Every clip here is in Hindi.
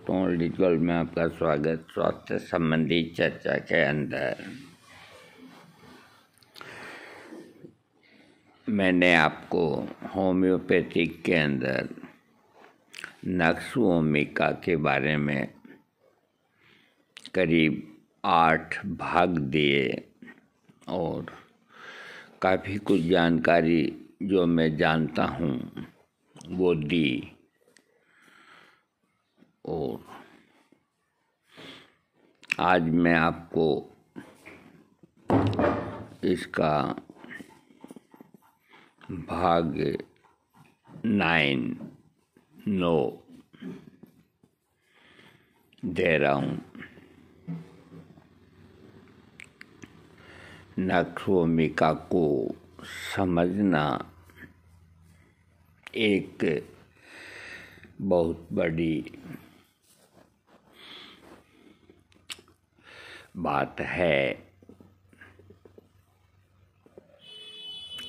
दोस्तों, रिचुअल में आपका स्वागत। स्वास्थ्य संबंधी चर्चा के अंदर मैंने आपको होम्योपैथिक के अंदर नक्श भूमिका के बारे में करीब 8 भाग दिए और काफ़ी कुछ जानकारी जो मैं जानता हूँ वो दी। और आज मैं आपको इसका भाग 9 दे रहा हूँ। नक्श भूमिका को समझना एक बहुत बड़ी बात है।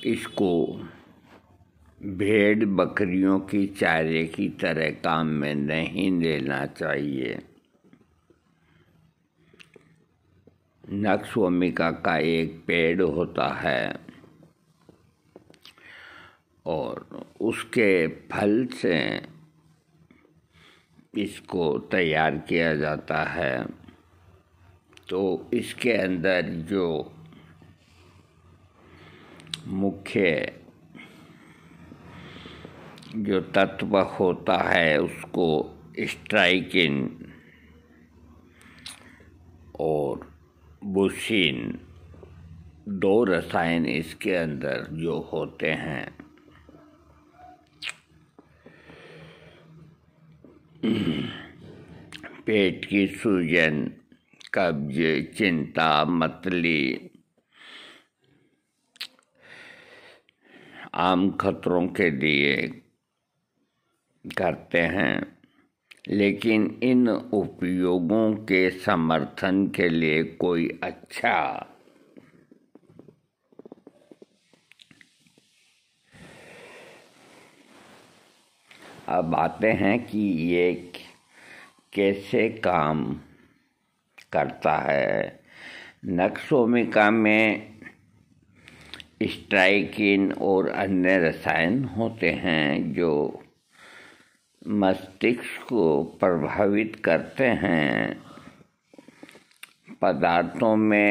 इसको भेड़ बकरियों की चारे की तरह काम में नहीं लेना चाहिए। नक्श भूमिका का एक पेड़ होता है और उसके फल से इसको तैयार किया जाता है। तो इसके अंदर जो मुख्य जो तत्व होता है उसको स्ट्राइकिन और बुशीन 2 रसायन इसके अंदर जो होते हैं। पेट की सूजन, कब्ज, चिंता, मतली आम खतरों के लिए करते हैं, लेकिन इन उपयोगों के समर्थन के लिए कोई अच्छा अब आते हैं कि ये कैसे काम करता है। नक्श भूमिका में स्ट्राइकिन और अन्य रसायन होते हैं जो मस्तिष्क को प्रभावित करते हैं, पदार्थों में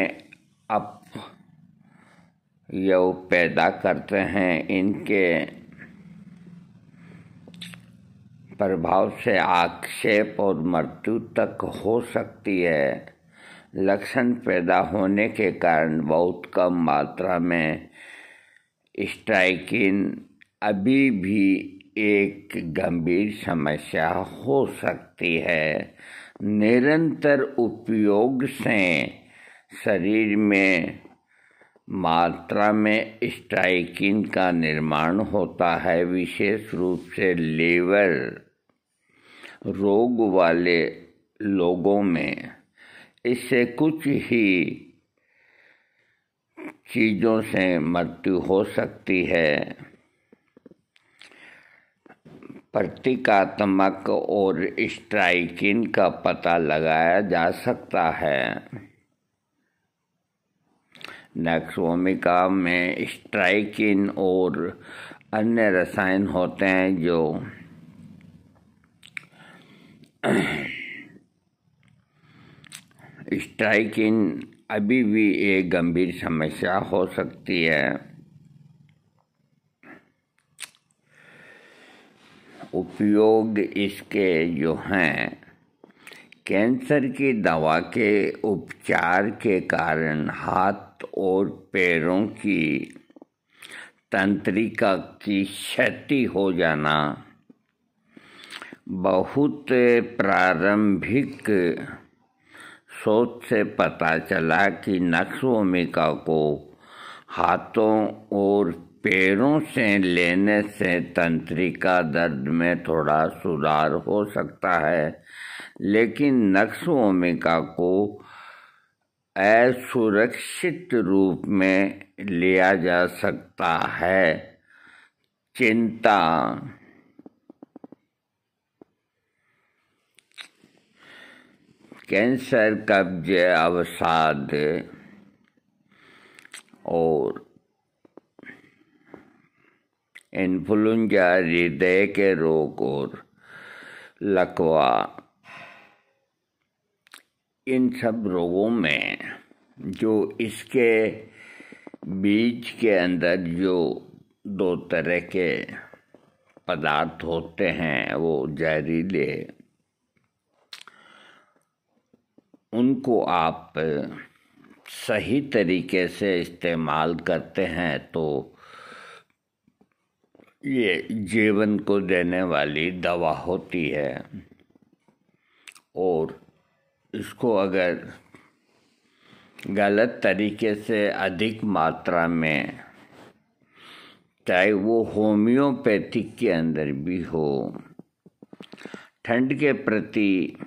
अपव्यय पैदा करते हैं। इनके प्रभाव से आक्षेप और मृत्यु तक हो सकती है। लक्षण पैदा होने के कारण बहुत कम मात्रा में स्ट्राइकिन अभी भी एक गंभीर समस्या हो सकती है। निरंतर उपयोग से शरीर में मात्रा में स्ट्राइकिन का निर्माण होता है, विशेष रूप से लीवर रोग वाले लोगों में। इससे कुछ ही चीज़ों से मृत्यु हो सकती है। प्रतीकात्मक और स्ट्राइकिन का पता लगाया जा सकता है। नक्श भूमिका में स्ट्राइकिन और अन्य रसायन होते हैं जो स्ट्राइकिन अभी भी एक गंभीर समस्या हो सकती है। उपयोग इसके जो हैं, कैंसर की दवा के उपचार के कारण हाथ और पैरों की तंत्रिका की क्षति हो जाना। बहुत प्रारंभिक शोध से पता चला कि नक्श भूमिका को हाथों और पैरों से लेने से तंत्रिका दर्द में थोड़ा सुधार हो सकता है, लेकिन नक्श भूमिका को असुरक्षित रूप में लिया जा सकता है। चिंता, कैंसर, कब्ज, अवसाद और इन्फ्लुएंजा, हृदय के रोग और लकवा, इन सब रोगों में जो इसके बीज के अंदर जो 2 तरह के पदार्थ होते हैं वो जहरीले, उनको आप सही तरीके से इस्तेमाल करते हैं तो ये जीवन को देने वाली दवा होती है। और इसको अगर गलत तरीके से अधिक मात्रा में, चाहे वो होम्योपैथिक के अंदर भी हो, ठंड के प्रति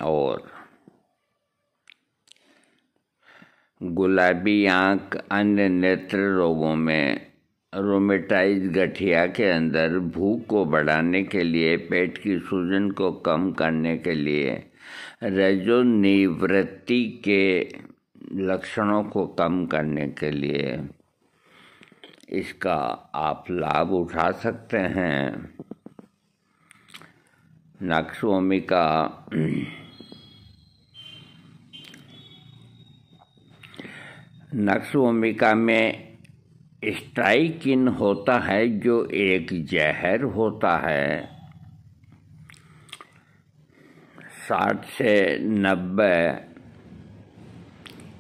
और गुलाबी आँख, अन्य नेत्र रोगों में, रोमेटाइड गठिया के अंदर भूख को बढ़ाने के लिए, पेट की सूजन को कम करने के लिए, रजोनिवृत्ति के लक्षणों को कम करने के लिए इसका आप लाभ उठा सकते हैं। नक्सभूमिका नक्सभूमिका में स्ट्राइकिन होता है जो एक जहर होता है। 60 से 90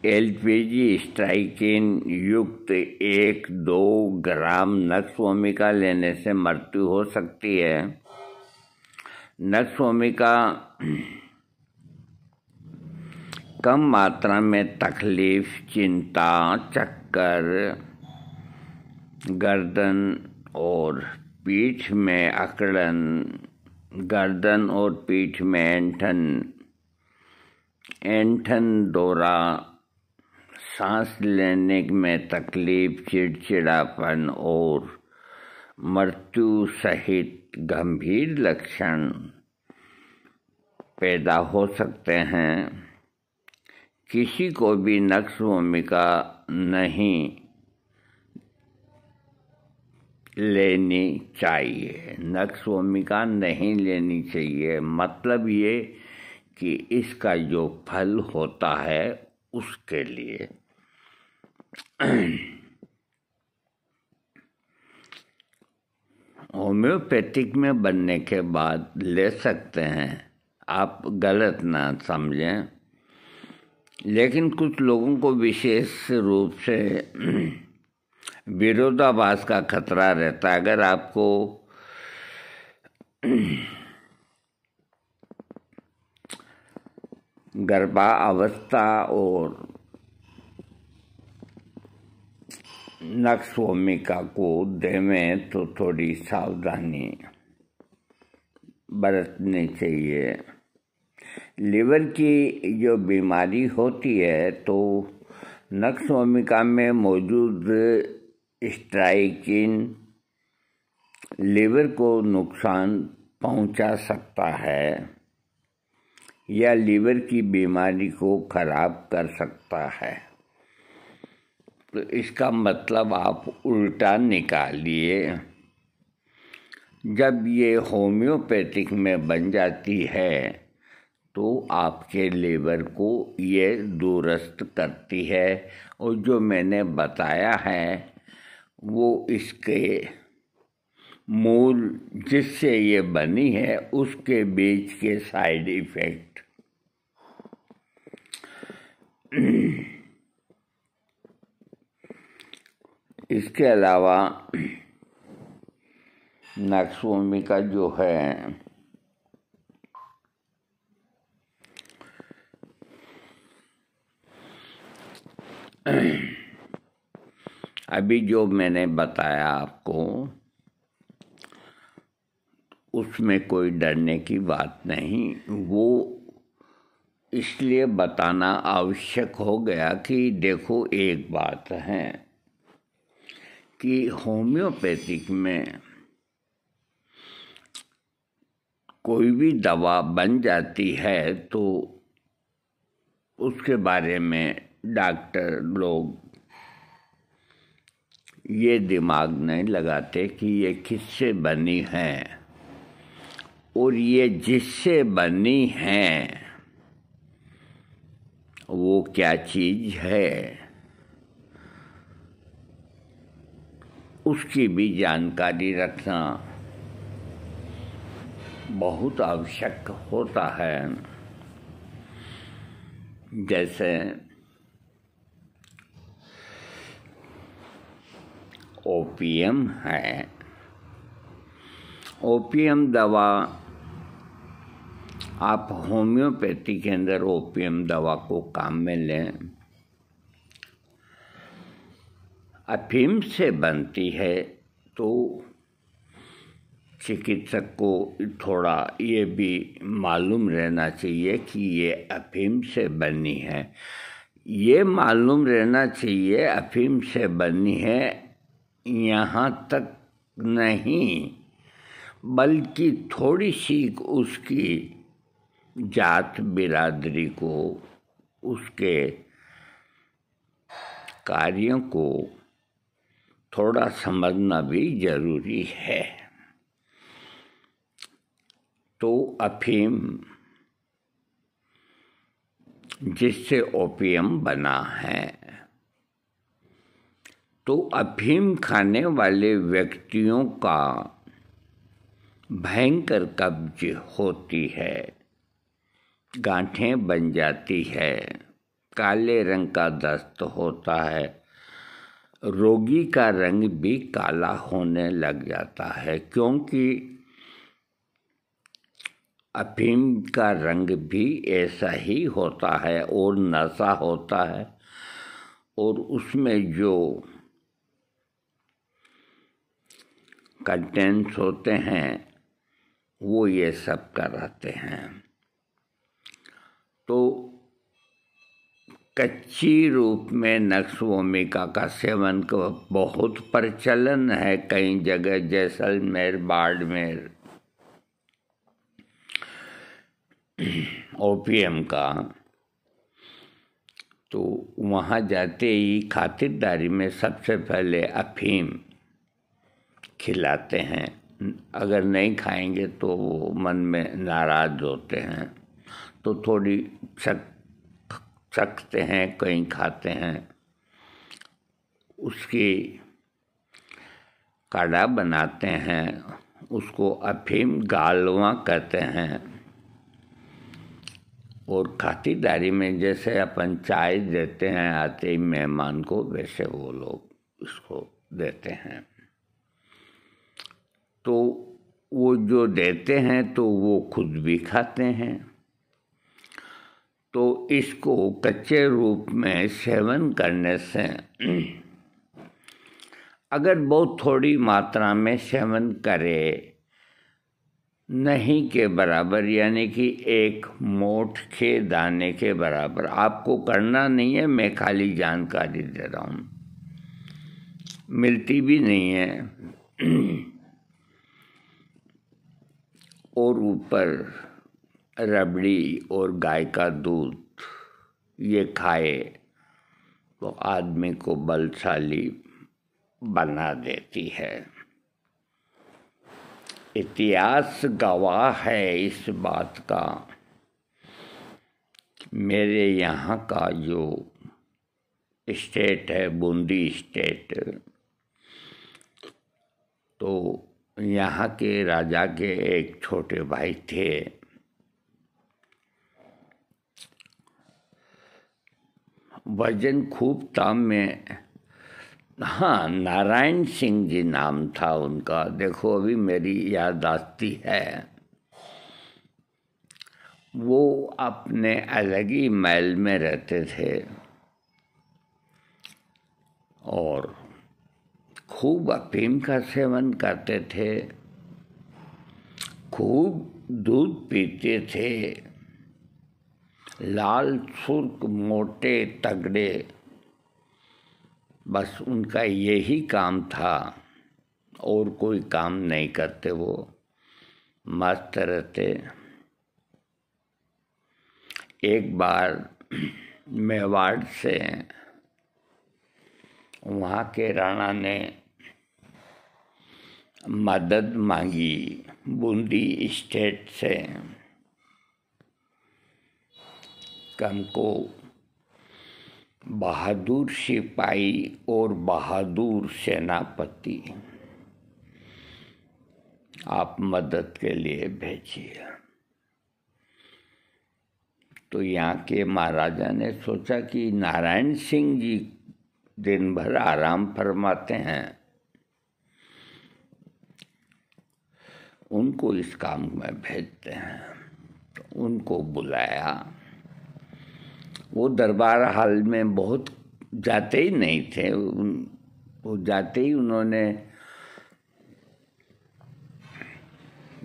एलपीजी स्ट्राइकिन युक्त 1-2 ग्राम नक्सभूमिका लेने से मृत्यु हो सकती है। नक्सभूमिका कम मात्रा में तकलीफ, चिंता, चक्कर, गर्दन और पीठ में अकड़न, गर्दन और पीठ में ऐंठन, दौरा, सांस लेने में तकलीफ, चिड़चिड़ापन और मृत्यु सहित गंभीर लक्षण पैदा हो सकते हैं। किसी को भी नक्सभूमिका नहीं लेनी चाहिए। नक्सभूमिका नहीं लेनी चाहिए मतलब ये कि इसका जो फल होता है उसके लिए होम्योपैथिक में बनने के बाद ले सकते हैं, आप गलत ना समझें। लेकिन कुछ लोगों को विशेष रूप से विरोधाभास का खतरा रहता है। अगर आपको गर्भावस्था और नक्सभूमिका को देवें तो थोड़ी सावधानी बरतनी चाहिए। लीवर की जो बीमारी होती है तो नक्सभूमिका में मौजूद स्ट्राइकिन लीवर को नुकसान पहुंचा सकता है या लीवर की बीमारी को खराब कर सकता है। तो इसका मतलब आप उल्टा निकालिए। जब ये होम्योपैथिक में बन जाती है तो आपके लीवर को ये दुरुस्त करती है और जो मैंने बताया है वो इसके मूल जिससे ये बनी है उसके बीच के साइड इफ़ेक्ट इसके अलावा नक्सभूमिका जो है अभी जो मैंने बताया आपको उसमें कोई डरने की बात नहीं। वो इसलिए बताना आवश्यक हो गया कि देखो एक बात है कि होम्योपैथिक में कोई भी दवा बन जाती है तो उसके बारे में डॉक्टर लोग ये दिमाग नहीं लगाते कि ये किससे बनी है और ये जिससे बनी है वो क्या चीज़ है, उसकी भी जानकारी रखना बहुत आवश्यक होता है। जैसे ओपीएम है, ओपीएम दवा आप होम्योपैथी के अंदर ओपीएम दवा को काम में लें, अफीम से बनती है तो चिकित्सक को थोड़ा ये भी मालूम रहना चाहिए कि ये अफीम से बनी है। ये मालूम रहना चाहिए अफीम से बनी है यहाँ तक नहीं, बल्कि थोड़ी सी उसकी जात बिरादरी को, उसके कार्यों को थोड़ा समझना भी जरूरी है। तो अफीम जिससे ओपीएम बना है, तो अफीम खाने वाले व्यक्तियों का भयंकर कब्ज होती है, गांठें बन जाती है, काले रंग का दस्त होता है, रोगी का रंग भी काला होने लग जाता है, क्योंकि अफीम का रंग भी ऐसा ही होता है और नशा होता है और उसमें जो कंटेंट्स होते हैं वो ये सब कराते हैं। तो कच्ची रूप में नक्श भूमिका का सेवन का बहुत प्रचलन है कई जगह, जैसलमेर, बाड़मेर, ओपीएम का। तो वहाँ जाते ही खातिरदारी में सबसे पहले अफीम खिलाते हैं, अगर नहीं खाएंगे तो वो मन में नाराज होते हैं, तो थोड़ी चखते हैं, कहीं खाते हैं, उसकी काढ़ा बनाते हैं, उसको अफीम गालवा कहते हैं। और खातिरदारी में जैसे अपन चाय देते हैं आते ही मेहमान को, वैसे वो लोग इसको देते हैं। तो वो जो देते हैं तो वो खुद भी खाते हैं। तो इसको कच्चे रूप में सेवन करने से अगर बहुत थोड़ी मात्रा में सेवन करे, नहीं के बराबर, यानी कि एक मोठ के दाने के बराबर, आपको करना नहीं है, मैं खाली जानकारी दे रहा हूँ, मिलती भी नहीं है। और ऊपर रबड़ी और गाय का दूध ये खाए तो आदमी को बलशाली बना देती है। इतिहास गवाह है इस बात का। मेरे यहाँ का जो स्टेट है, बूंदी स्टेट, तो यहाँ के राजा के एक छोटे भाई थे, वजन खूब था में, हाँ, नारायण सिंह जी नाम था उनका, देखो अभी मेरी याद आती है। वो अपने अलग ही महल में रहते थे और खूब अफीम का सेवन करते थे, खूब दूध पीते थे, लाल सुर्ख मोटे तगड़े, बस उनका यही काम था और कोई काम नहीं करते वो। मस्त रहते। एक बार मेवाड़ से वहाँ के राणा ने मदद मांगी बूंदी स्टेट से कि हमको बहादुर सिपाही और बहादुर सेनापति आप मदद के लिए भेजिए। तो यहाँ के महाराजा ने सोचा कि नारायण सिंह जी दिन भर आराम फरमाते हैं, उनको इस काम में भेजते हैं। तो उनको बुलाया। वो दरबार हाल में बहुत जाते ही नहीं थे। वो जाते ही उन्होंने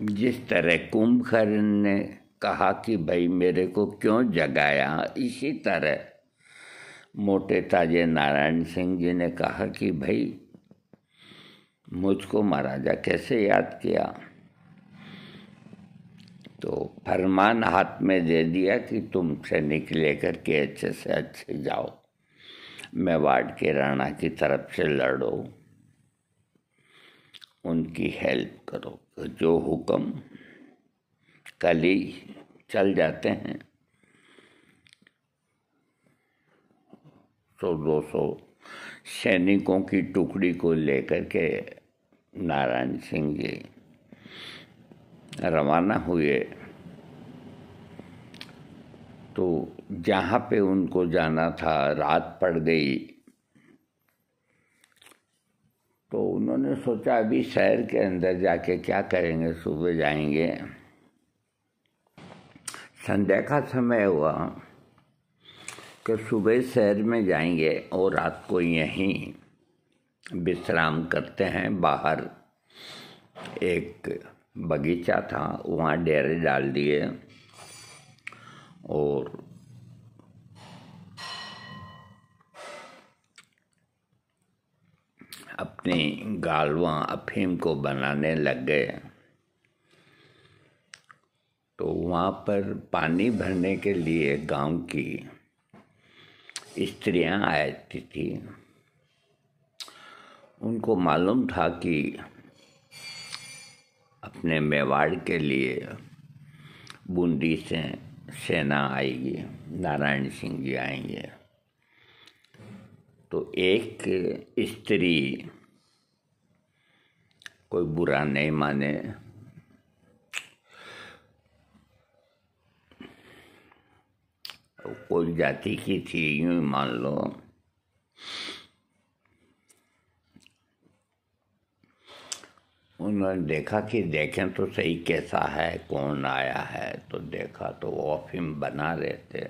जिस तरह कुंभकर्ण ने कहा कि भाई मेरे को क्यों जगाया, इसी तरह मोटे ताजे नारायण सिंह जी ने कहा कि भाई मुझको महाराजा कैसे याद किया। तो फरमान हाथ में दे दिया कि तुम सैनिक लेकर के अच्छे से अच्छे जाओ, मेवाड़ के राणा की तरफ से लड़ो, उनकी हेल्प करो। जो हुक्म कल ही चल जाते हैं। 100-200 सैनिकों की टुकड़ी को लेकर के नारायण सिंह जी रवाना हुए। तो जहाँ पे उनको जाना था रात पड़ गई। तो उन्होंने सोचा अभी शहर के अंदर जाके क्या करेंगे, सुबह जाएंगे। संध्या का समय हुआ कि सुबह शहर में जाएंगे और रात को यहीं विश्राम करते हैं। बाहर एक बगीचा था, वहाँ डेरे डाल दिए और अपनी गालवा अफीम को बनाने लग गए। तो वहाँ पर पानी भरने के लिए गांव की स्त्रियां आती थी। उनको मालूम था कि अपने मेवाड़ के लिए बूंदी से सेना आएगी, नारायण सिंह जी आएंगे। तो एक स्त्री कोई बुरा नहीं माने, कोई जाति की थी यूँ मान लो, उन्होंने देखा कि देखें तो सही कैसा है, कौन आया है। तो देखा तो वो अफीम बना रहे थे,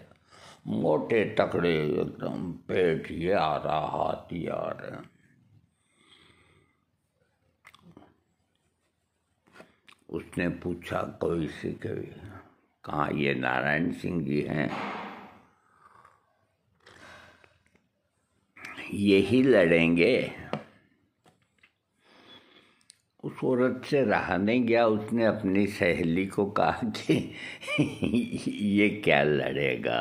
मोटे तकड़े एकदम, पेट ये आ रहा, हाथ ये आ रहे। उसने पूछा कोई से कहाँ, ये नारायण सिंह जी हैं, यही लड़ेंगे। उस औरत से रहा नहीं गया। उसने अपनी सहेली को कहा कि ये क्या लड़ेगा,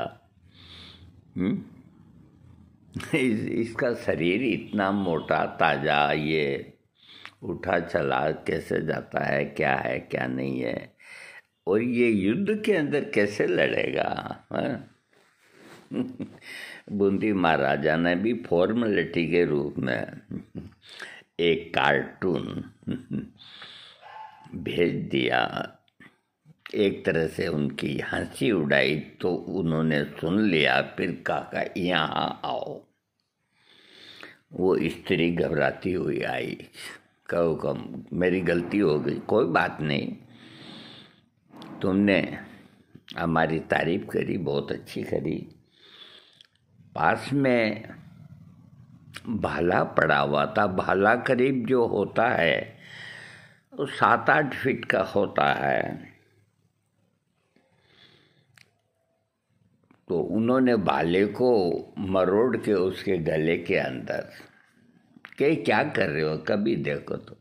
इसका शरीर इतना मोटा ताजा, ये उठा चला कैसे जाता है, क्या है क्या नहीं है, और ये युद्ध के अंदर कैसे लड़ेगा। बूंदी महाराजा ने भी फॉर्मेलिटी के रूप में एक कार्टून भेज दिया। एक तरह से उनकी हंसी उड़ाई तो उन्होंने सुन लिया। फिर कहा यहाँ आओ। वो स्त्री घबराती हुई आई। कहो कम मेरी गलती हो गई, कोई बात नहीं, तुमने हमारी तारीफ करी, बहुत अच्छी करी। पास में भाला पड़ा हुआ था। भाला करीब जो होता है वो 7-8 फीट का होता है। तो उन्होंने भाले को मरोड़ के उसके गले के अंदर के क्या कर रहे हो, कभी देखो तो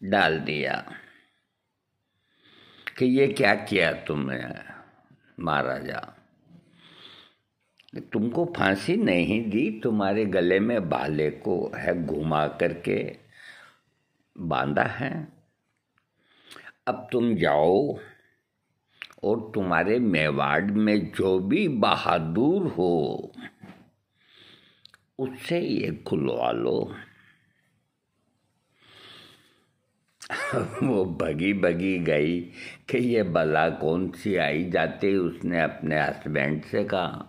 डाल दिया। कि ये क्या किया तुमने महाराजा, तुमको फांसी नहीं दी, तुम्हारे गले में भाले को है घुमा करके बांधा है। अब तुम जाओ और तुम्हारे मेवाड़ में जो भी बहादुर हो उससे ये खुलवा लो। वो भगी भगी गई कि ये बला कौन सी आई जाती। उसने अपने हस्बैंड से कहा,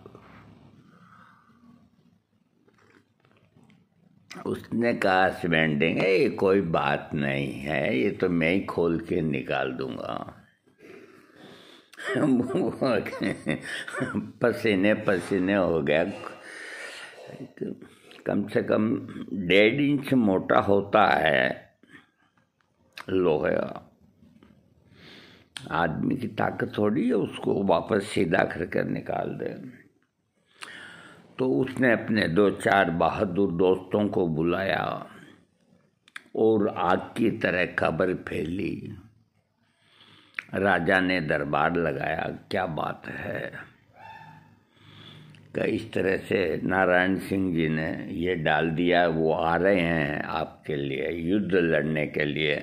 उसने कहा हस्बैंड देंगे, ये कोई बात नहीं है, ये तो मैं ही खोल के निकाल दूंगा। पसीने पसीने हो गया। कम से कम 1.5 इंच मोटा होता है लोहे। आदमी की ताकत थोड़ी है उसको वापस सीधा करके निकाल दे। तो उसने अपने 2-4 बहादुर दोस्तों को बुलाया और आग की तरह खबर फैली। राजा ने दरबार लगाया, क्या बात है कि इस तरह से नारायण सिंह जी ने ये डाल दिया, वो आ रहे हैं आपके लिए युद्ध लड़ने के लिए।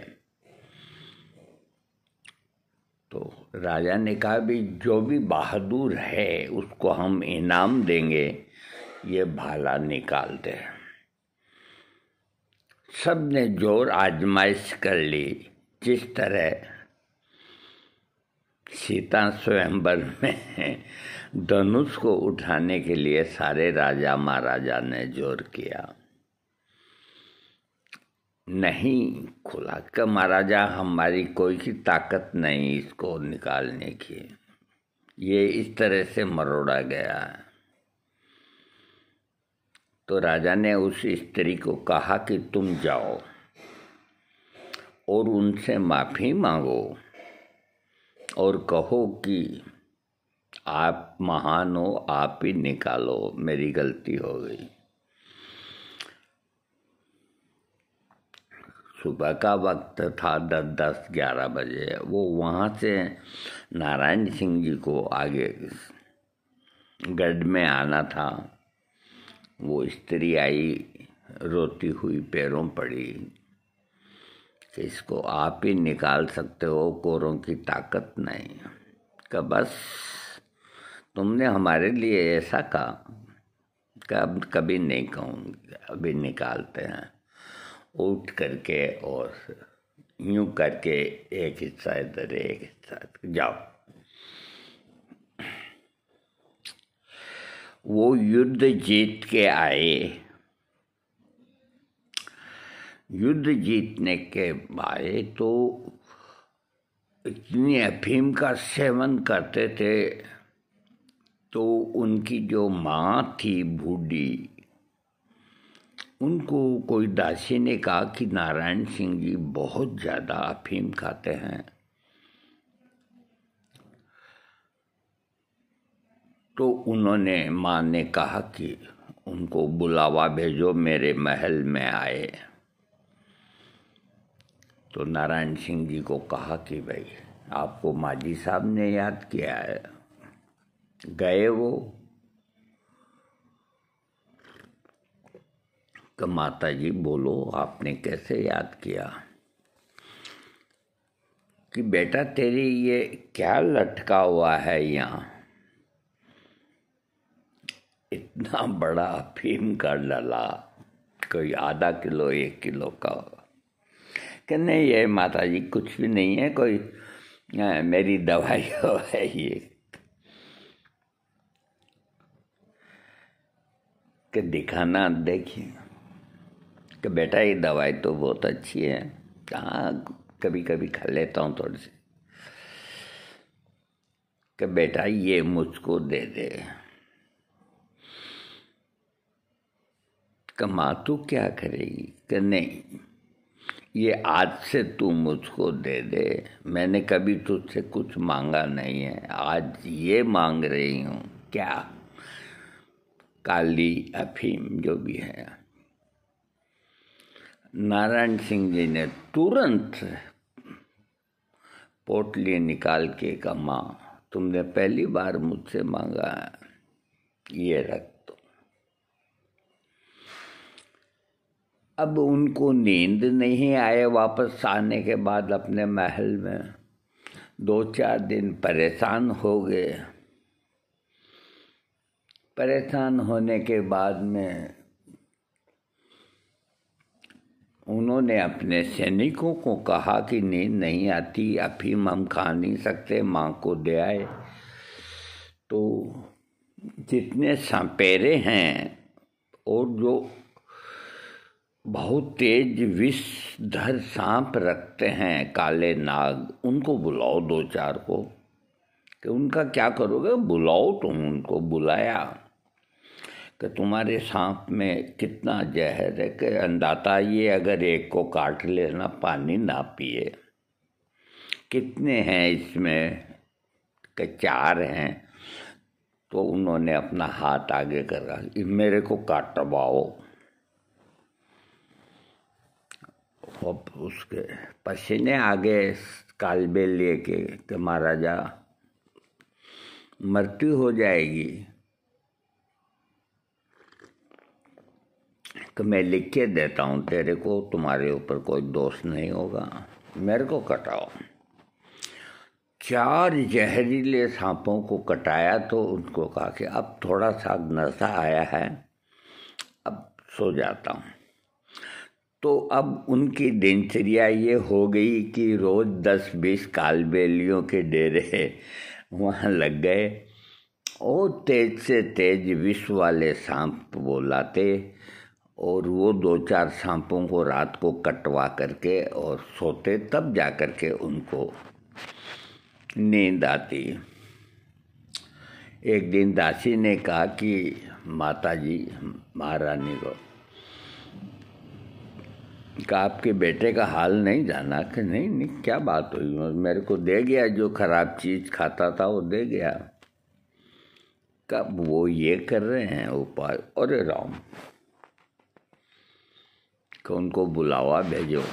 तो राजा ने कहा भी जो भी बहादुर है उसको हम इनाम देंगे, ये भाला निकाल दे। सब ने जोर आजमाइश कर ली। जिस तरह सीता स्वयंवर में धनुष को उठाने के लिए सारे राजा महाराजा ने जोर किया, नहीं खुला कि महाराजा हमारी कोई की ताकत नहीं इसको निकालने की। ये इस तरह से मरोड़ा गया। तो राजा ने उस स्त्री को कहा कि तुम जाओ और उनसे माफ़ी मांगो और कहो कि आप महान हो, आप ही निकालो, मेरी गलती हो गई। सुबह का वक्त था, 10-11 बजे। वो वहाँ से नारायण सिंह जी को आगे गढ़ में आना था। वो स्त्री आई, रोती हुई पैरों पड़ी कि इसको आप ही निकाल सकते हो, कोरों की ताकत नहीं। कि बस तुमने हमारे लिए ऐसा कहा कि अब कभी नहीं कहूँगी, अभी निकालते हैं। उठ करके और यूं करके एक हिस्सा इधर एक हिस्सा जाओ। वो युद्ध जीत के आए। युद्ध जीतने के आए तो इतनी अफीम का सेवन करते थे। तो उनकी जो माँ थी बूढ़ी, उनको कोई दासी ने कहा कि नारायण सिंह जी बहुत ज़्यादा अफीम खाते हैं। तो उन्होंने माँ ने कहा कि उनको बुलावा भेजो, मेरे महल में आए। तो नारायण सिंह जी को कहा कि भाई आपको माजी साहब ने याद किया है। गए वो कि माता जी बोलो आपने कैसे याद किया। कि बेटा तेरी ये क्या लटका हुआ है यहाँ, इतना बड़ा अफीम का डला, कोई आधा किलो 1 किलो का होगा। कि नहीं ये माता जी कुछ भी नहीं है, कोई मेरी दवाई है ये। कि दिखाना, देखिए कि बेटा ये दवाई तो बहुत अच्छी है, हाँ कभी कभी खा लेता हूँ थोड़ी सी। कि बेटा ये मुझको दे दे। कि माँ तू क्या करेगी। कि नहीं ये आज से तू मुझको दे दे, मैंने कभी तुझसे कुछ मांगा नहीं है, आज ये मांग रही हूँ। क्या? काली अफीम जो भी है। नारायण सिंह जी ने तुरंत पोटली निकाल के कहा, माँ तुमने पहली बार मुझसे मांगा है, ये रख दो। अब उनको नींद नहीं आए वापस आने के बाद अपने महल में। 2-4 दिन परेशान हो गए। परेशान होने के बाद में उन्होंने अपने सैनिकों को कहा कि नींद नहीं आती, अफीम हम खा नहीं सकते, माँ को दे आए। तो जितने सपेरे हैं और जो बहुत तेज विषधर सांप रखते हैं, काले नाग, उनको बुलाओ 2-4 को। कि उनका क्या करोगे, बुलाओ। तुम उनको बुलाया कि तुम्हारे सांप में कितना जहर है, कि अंदाता ये अगर एक को काट लेना, पानी ना पिए। कितने हैं इसमें, कि 4 हैं। तो उन्होंने अपना हाथ आगे करा, मेरे को काटवाओ। अब उसके पसीने आ गए कालबे लेके कि महाराजा मृत्यु हो जाएगी, कि मैं लिख के देता हूँ तेरे को, तुम्हारे ऊपर कोई दोष नहीं होगा, मेरे को कटाओ। 4 जहरीले सांपों को कटाया। तो उनको कहा कि अब थोड़ा सा नशा आया है, अब सो जाता हूँ। तो अब उनकी दिनचर्या ये हो गई कि रोज़ 10-20 कालबेलियों के डेरे वहाँ लग गए और तेज से तेज विष वाले सांप वो लाते और वो 2-4 सांपों को रात को कटवा करके और सोते, तब जा कर के उनको नींद आती। एक दिन दासी ने कहा कि माता जी, महारानी को, का आपके बेटे का हाल नहीं जाना? कि नहीं नहीं, क्या बात हुई? मेरे को दे गया, जो खराब चीज़ खाता था वो दे गया। कब वो ये कर रहे हैं उपाय? अरे राम, कि उनको बुलावा भेजो।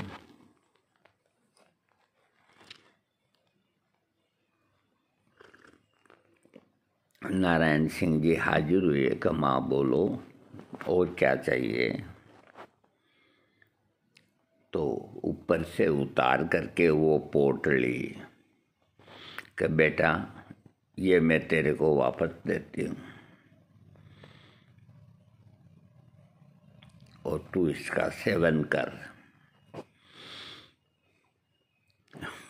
नारायण सिंह जी हाजिर हुए कि माँ बोलो और क्या चाहिए। तो ऊपर से उतार करके वो पोटली, कि बेटा ये मैं तेरे को वापस देती हूँ और तू इसका सेवन कर।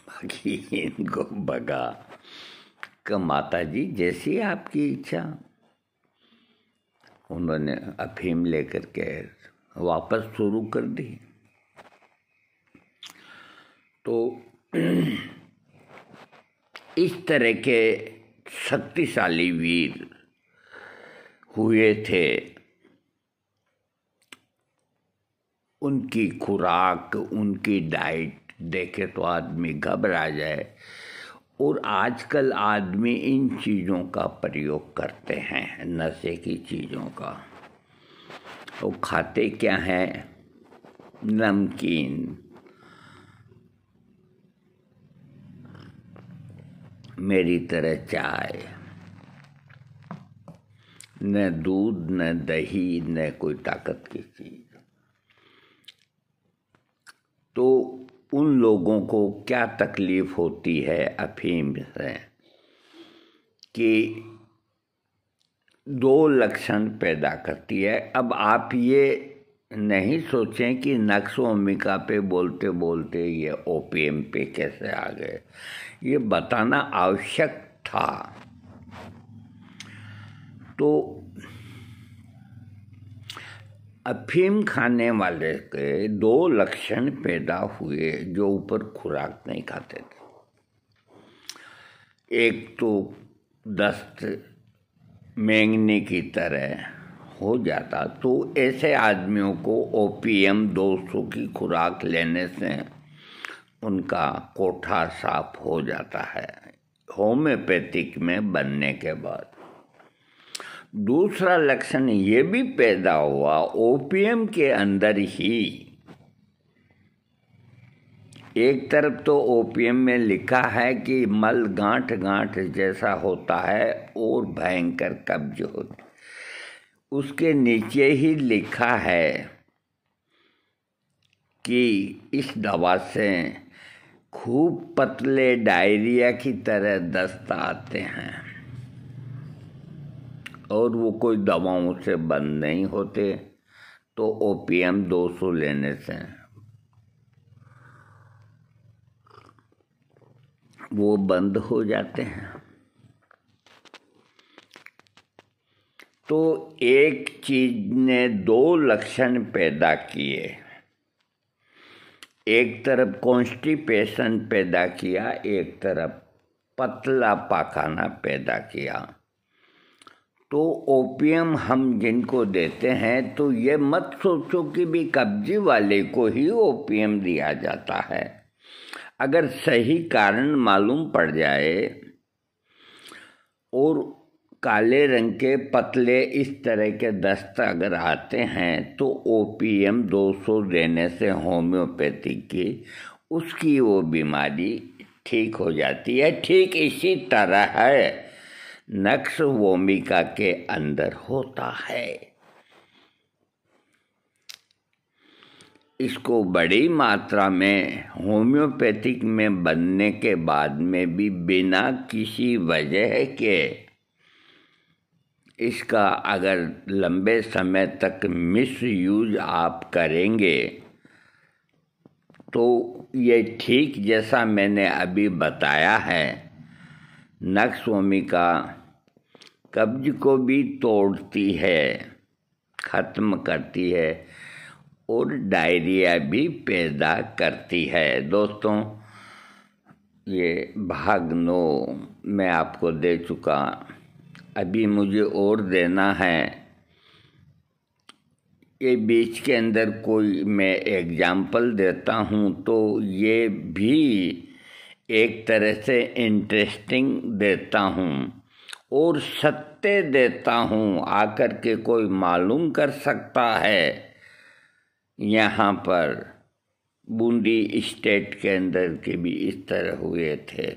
बाकी इनको भगा कि माता जी जैसी आपकी इच्छा। उन्होंने अफीम लेकर के वापस शुरू कर दी। तो इस तरह के शक्तिशाली वीर हुए थे। उनकी खुराक, उनकी डाइट देखे तो आदमी घबरा जाए। और आजकल आदमी इन चीज़ों का प्रयोग करते हैं, नशे की चीज़ों का। वो खाते क्या हैं? नमकीन, मेरी तरह चाय, न दूध न दही न कोई ताकत की चीज़। तो उन लोगों को क्या तकलीफ होती है अफीम से, कि 2 लक्षण पैदा करती है। अब आप ये नहीं सोचें कि नक्शोमिका पे बोलते बोलते ये ओपीएम पे कैसे आ गए, ये बताना आवश्यक था। तो अफीम खाने वाले के 2 लक्षण पैदा हुए जो ऊपर खुराक नहीं खाते थे। एक तो दस्त मेंगने की तरह हो जाता। तो ऐसे आदमियों को ओपीएम 200 की खुराक लेने से उनका कोठा साफ हो जाता है होम्योपैथिक में बनने के बाद। दूसरा लक्षण ये भी पैदा हुआ, ओपीएम के अंदर ही एक तरफ तो ओपीएम में लिखा है कि मल गांठ गांठ जैसा होता है और भयंकर कब्ज होती, उसके नीचे ही लिखा है कि इस दवा से खूब पतले डायरिया की तरह दस्त आते हैं और वो कोई दवाओं से बंद नहीं होते। तो ओपीएम 200 लेने से वो बंद हो जाते हैं। तो एक चीज ने दो लक्षण पैदा किए, एक तरफ कॉन्स्टिपेशन पैदा किया, एक तरफ पतला पाखाना पैदा किया। तो ओपीएम हम जिनको देते हैं तो ये मत सोचो कि भी कब्ज वाले को ही ओपीएम दिया जाता है। अगर सही कारण मालूम पड़ जाए और काले रंग के पतले इस तरह के दस्त अगर आते हैं तो ओपीएम 200 देने से होम्योपैथी की उसकी वो बीमारी ठीक हो जाती है। ठीक इसी तरह है नक्स वोमिका के अंदर होता है। इसको बड़ी मात्रा में होम्योपैथिक में बनने के बाद में भी बिना किसी वजह के इसका अगर लंबे समय तक मिसयूज आप करेंगे तो ये ठीक जैसा मैंने अभी बताया है, नक्स वोमिका कब्ज को भी तोड़ती है, ख़त्म करती है और डायरिया भी पैदा करती है। दोस्तों, ये भाग 9 मैं आपको दे चुका, अभी मुझे और देना है। ये बीच के अंदर कोई मैं एग्जाम्पल देता हूँ तो ये भी एक तरह से इंटरेस्टिंग देता हूँ और सत्य देता हूँ, आकर के कोई मालूम कर सकता है। यहाँ पर बूंदी स्टेट के अंदर के भी इस तरह हुए थे।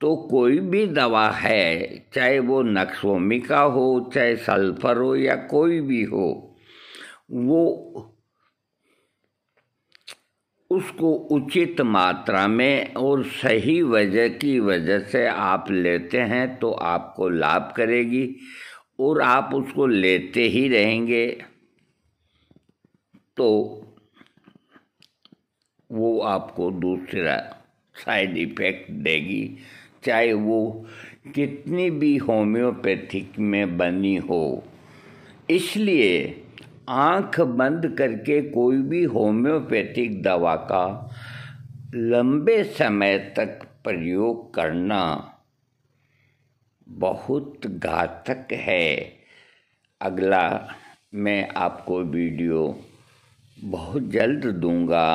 तो कोई भी दवा है, चाहे वो नक्स वोमिका हो, चाहे सल्फर हो या कोई भी हो, वो उसको उचित मात्रा में और सही वजह की वजह से आप लेते हैं तो आपको लाभ करेगी और आप उसको लेते ही रहेंगे तो वो आपको दूसरा साइड इफ़ेक्ट देगी, चाहे वो कितनी भी होम्योपैथिक में बनी हो। इसलिए आँख बंद करके कोई भी होम्योपैथिक दवा का लंबे समय तक प्रयोग करना बहुत घातक है। अगला मैं आपको वीडियो बहुत जल्द दूंगा।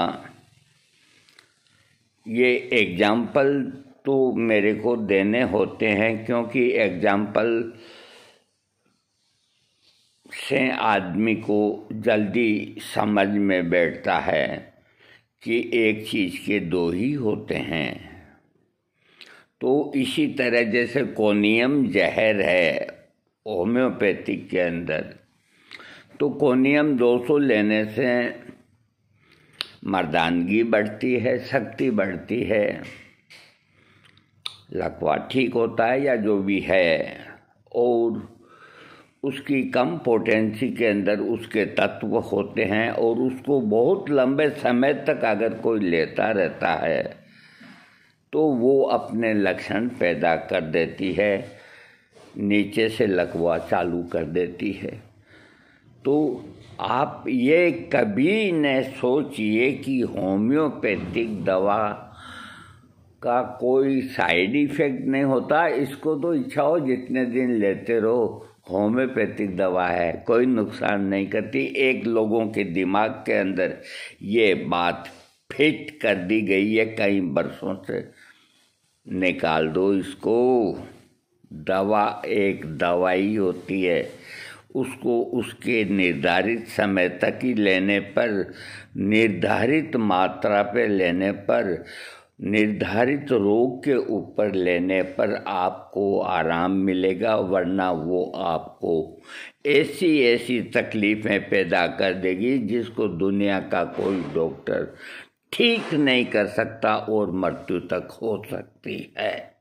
ये एग्जाम्पल तो मेरे को देने होते हैं क्योंकि एग्जाम्पल से आदमी को जल्दी समझ में बैठता है कि एक चीज़ के दो ही होते हैं। तो इसी तरह जैसे कोनियम जहर है होम्योपैथिक के अंदर, तो कोनियम 200 लेने से मर्दानगी बढ़ती है, शक्ति बढ़ती है, लकवा ठीक होता है या जो भी है, और उसकी कम पोटेंसी के अंदर उसके तत्व होते हैं और उसको बहुत लंबे समय तक अगर कोई लेता रहता है तो वो अपने लक्षण पैदा कर देती है, नीचे से लकवा चालू कर देती है। तो आप ये कभी न सोचिए कि होम्योपैथिक दवा का कोई साइड इफ़ेक्ट नहीं होता। इसको तो इच्छा हो जितने दिन लेते रहो, होम्योपैथिक दवा है, कोई नुकसान नहीं करती। एक लोगों के दिमाग के अंदर ये बात फिट कर दी गई है कई बरसों से। निकाल दो इसको। दवा एक दवाई होती है, उसको उसके निर्धारित समय तक ही लेने पर, निर्धारित मात्रा पे लेने पर, निर्धारित रोग के ऊपर लेने पर आपको आराम मिलेगा, वरना वो आपको ऐसी ऐसी तकलीफ़ें पैदा कर देगी जिसको दुनिया का कोई डॉक्टर ठीक नहीं कर सकता और मृत्यु तक हो सकती है।